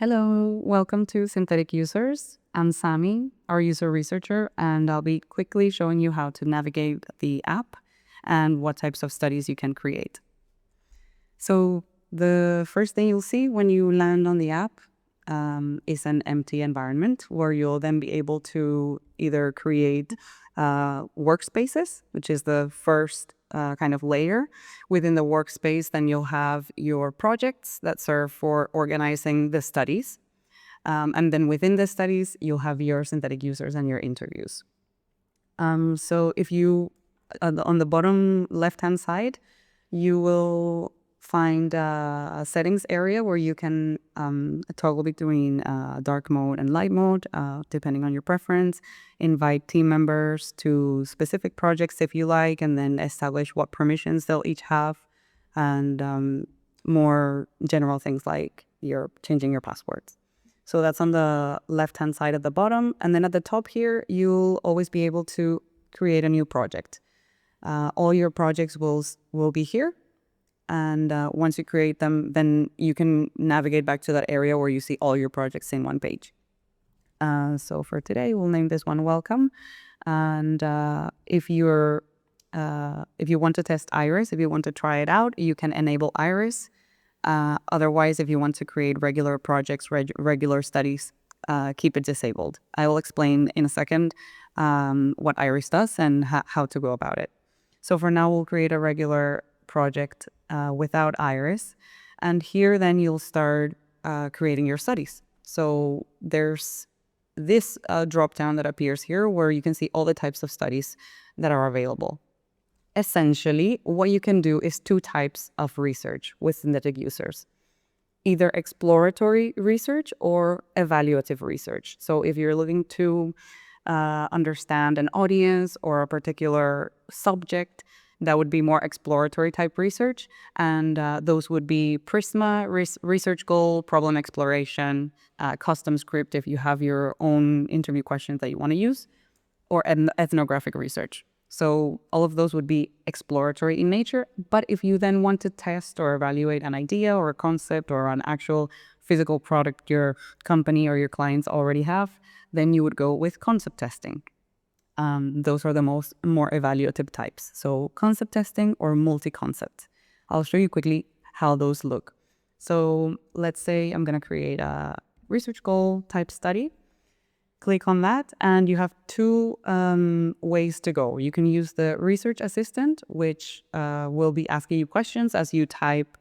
Hello, welcome to Synthetic Users. I'm Sami, our user researcher, and I'll be quickly showing you how to navigate the app and what types of studies you can create. So the first thing you'll see when you land on the app is an empty environment where you'll then be able to either create workspaces, which is the first kind of layer. Within the workspace, then you'll have your projects that serve for organizing the studies. And then within the studies, you'll have your synthetic users and your interviews. So if you, on the bottom left-hand side, you will find a settings area where you can toggle between dark mode and light mode, depending on your preference, invite team members to specific projects if you like, and then establish what permissions they'll each have, and more general things like changing your passwords. So that's on the left-hand side at the bottom. And then at the top here, you'll always be able to create a new project. All your projects will be here. And once you create them, then you can navigate back to that area where you see all your projects in one page. So for today, we'll name this one Welcome. And if you want to test Iris, if you want to try it out, you can enable Iris. Otherwise, if you want to create regular projects, regular studies, keep it disabled. I will explain in a second what Iris does and how to go about it. So for now, we'll create a regular project without Iris. And here then you'll start creating your studies. So there's this drop down that appears here where you can see all the types of studies that are available. Essentially, what you can do is two types of research with synthetic users. Either exploratory research or evaluative research. So if you're looking to understand an audience or a particular subject, that would be more exploratory type research. And those would be Prisma, research goal, problem exploration, custom script if you have your own interview questions that you want to use, or ethnographic research. So all of those would be exploratory in nature. But if you then want to test or evaluate an idea or a concept or an actual physical product your company or your clients already have, then you would go with concept testing. Those are the more evaluative types. So concept testing or multi-concept. I'll show you quickly how those look. So let's say I'm going to create a research goal type study. Click on that and you have two ways to go. You can use the research assistant, which will be asking you questions as you type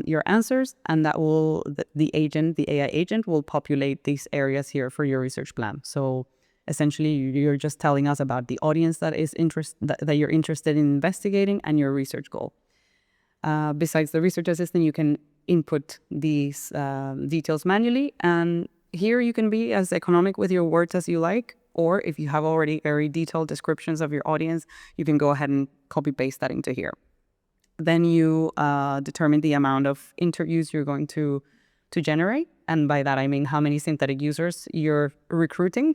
your answers, and that will, the AI agent will populate these areas here for your research plan. So essentially, you're just telling us about the audience that you're interested in investigating and your research goal. Besides the research assistant, you can input these details manually, and here you can be as economic with your words as you like, or if you have already very detailed descriptions of your audience, you can go ahead and copy paste that into here. Then you determine the amount of interviews you're going to generate, and by that I mean how many synthetic users you're recruiting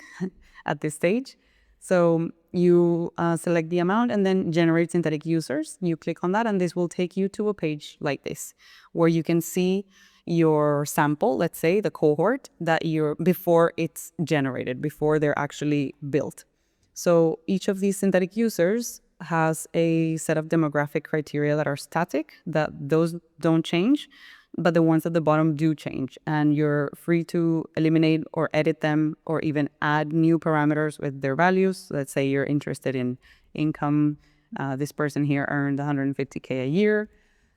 at this stage. So you select the amount and then generate synthetic users. You click on that and this will take you to a page like this, where you can see your sample, let's say the cohort that before it's generated, before they're actually built. So each of these synthetic users has a set of demographic criteria that are static, that those don't change, but the ones at the bottom do change, and you're free to eliminate or edit them or even add new parameters with their values. Let's say you're interested in income. This person here earned 150K a year.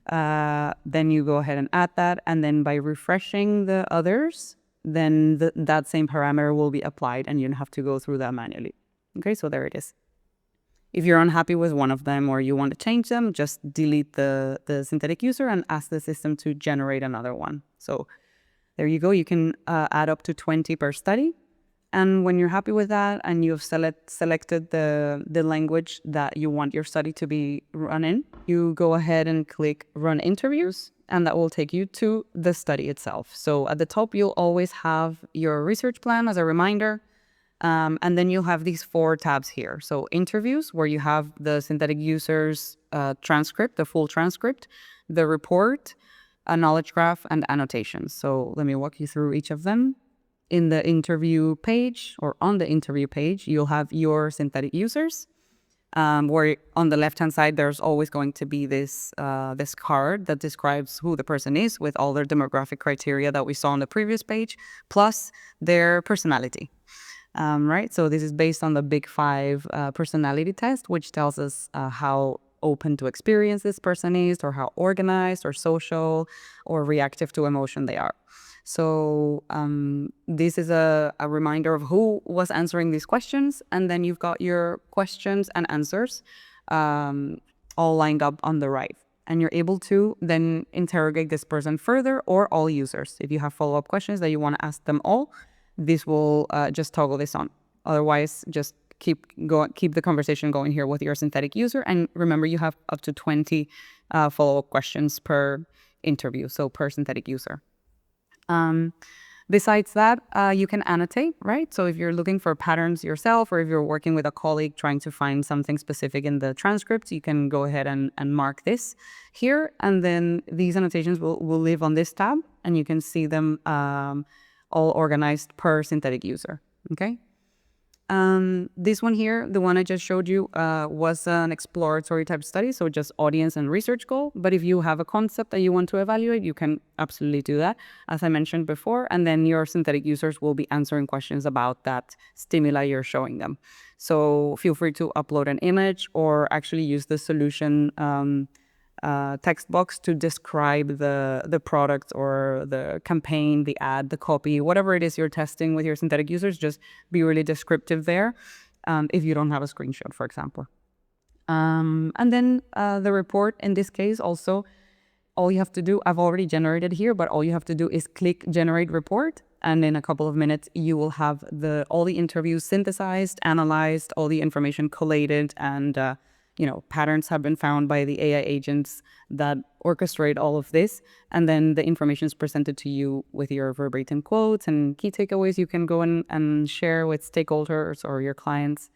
Then you go ahead and add that, and then by refreshing the others, then that same parameter will be applied and you don't have to go through that manually. Okay, so there it is. If you're unhappy with one of them or you want to change them, just delete the synthetic user and ask the system to generate another one. So there you go. You can add up to 20 per study. And when you're happy with that and you've selected the language that you want your study to be run in, you go ahead and click Run Interviews, and that will take you to the study itself. So at the top, you'll always have your research plan as a reminder. And then you'll have these 4 tabs here. So interviews, where you have the synthetic users transcript, the full transcript, the report, a knowledge graph, and annotations. So let me walk you through each of them. In the interview page, or on the interview page, you'll have your synthetic users, where on the left-hand side, there's always going to be this card that describes who the person is with all their demographic criteria that we saw on the previous page, plus their personality. Right? So this is based on the Big Five personality test, which tells us how open to experience this person is, or how organized or social or reactive to emotion they are. So this is a reminder of who was answering these questions. And then you've got your questions and answers all lined up on the right. And you're able to then interrogate this person further, or all users. If you have follow-up questions that you want to ask them all, this will just toggle this on. Otherwise, just keep the conversation going here with your synthetic user. And remember, you have up to 20 follow-up questions per interview, so per synthetic user. Besides that, you can annotate, right? So if you're looking for patterns yourself, or if you're working with a colleague trying to find something specific in the transcript, you can go ahead and mark this here. And then these annotations will live on this tab, and you can see them all organized per synthetic user, okay? This one here, the one I just showed you, was an exploratory type study, so just audience and research goal. But if you have a concept that you want to evaluate, you can absolutely do that, as I mentioned before, and then your synthetic users will be answering questions about that stimuli you're showing them. So feel free to upload an image, or actually use the solution text box to describe the product or the campaign, the ad, the copy, whatever it is you're testing with your synthetic users. Just be really descriptive there, if you don't have a screenshot, for example. And then the report, in this case, also, all you have to do, I've already generated here, but all you have to do is click generate report. And in a couple of minutes, you will have all the interviews synthesized, analyzed, all the information collated, and patterns have been found by the AI agents that orchestrate all of this. And then the information is presented to you with your verbatim quotes and key takeaways you can go and share with stakeholders or your clients.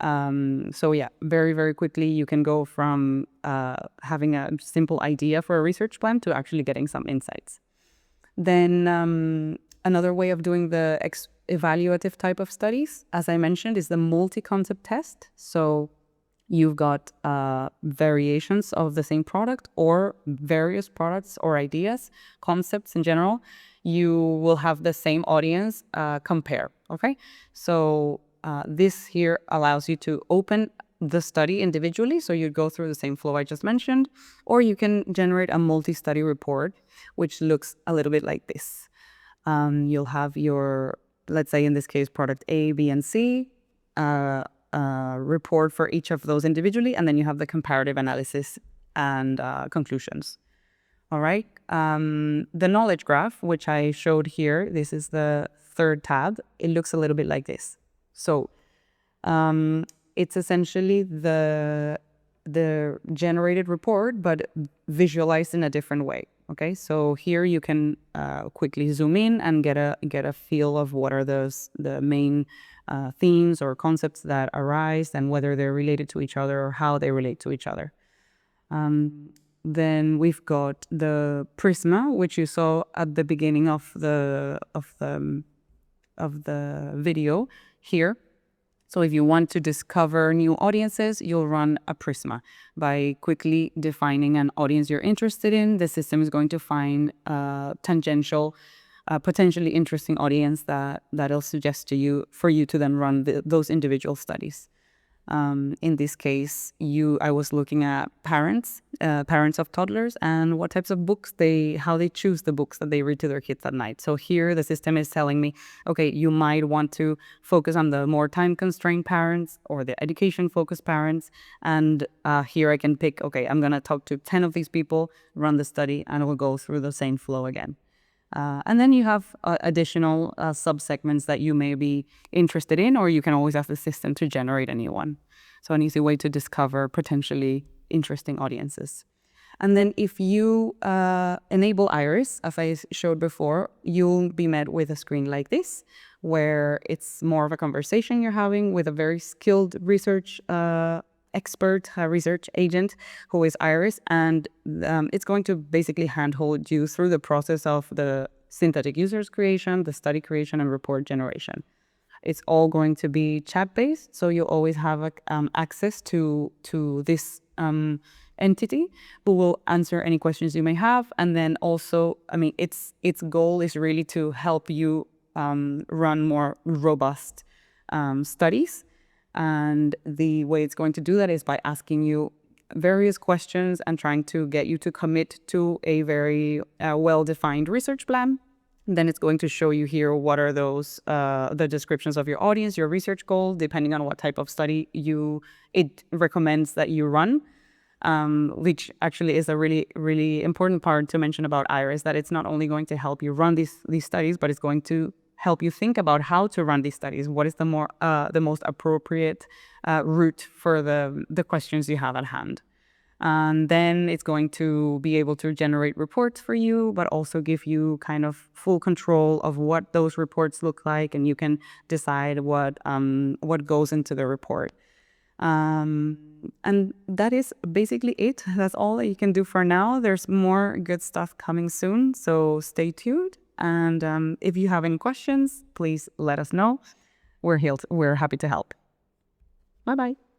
So yeah, very, very quickly, you can go from having a simple idea for a research plan to actually getting some insights. Then another way of doing the evaluative type of studies, as I mentioned, is the multi-concept test. So you've got variations of the same product, or various products or ideas, concepts in general. You will have the same audience compare, okay? So this here allows you to open the study individually, so you go through the same flow I just mentioned, or you can generate a multi-study report, which looks a little bit like this. You'll have your, let's say in this case, product A, B, and C, report for each of those individually, and then you have the comparative analysis and conclusions. All right. The knowledge graph, which I showed here, this is the third tab. It looks a little bit like this. So it's essentially the generated report, but visualized in a different way. Okay, so here you can quickly zoom in and get a feel of what are the main themes or concepts that arise, and whether they're related to each other or how they relate to each other. Then we've got the Prisma, which you saw at the beginning of the video here. So if you want to discover new audiences, you'll run a Prisma. By quickly defining an audience you're interested in, the system is going to find tangential, potentially interesting audience that'll suggest to you for you to then run those individual studies. In this case, I was looking at parents of toddlers, and what types of books how they choose the books that they read to their kids at night. So here the system is telling me, okay, you might want to focus on the more time-constrained parents or the education-focused parents. And here I can pick, okay, I'm going to talk to 10 of these people, run the study, and we'll go through the same flow again. And then you have additional sub-segments that you may be interested in, or you can always ask the system to generate a new one. So an easy way to discover potentially interesting audiences. And then if you enable Iris, as I showed before, you'll be met with a screen like this, where it's more of a conversation you're having with a very skilled research expert research agent who is Iris, and it's going to basically handhold you through the process of the synthetic users creation, the study creation, and report generation. It's all going to be chat-based, so you'll always have access to this entity who will answer any questions you may have. And then also, I mean, its goal is really to help you run more robust studies. And the way it's going to do that is by asking you various questions and trying to get you to commit to a very well-defined research plan. Then it's going to show you here what are those, the descriptions of your audience, your research goal, depending on what type of study it recommends that you run, which actually is a really, really important part to mention about Iris, that it's not only going to help you run these studies, but it's going to help you think about how to run these studies. What is the most appropriate route for the questions you have at hand. And then it's going to be able to generate reports for you, but also give you kind of full control of what those reports look like, and you can decide what goes into the report. And that is basically it. That's all that you can do for now. There's more good stuff coming soon, so stay tuned. And if you have any questions, please let us know. We're happy to help. Bye-bye.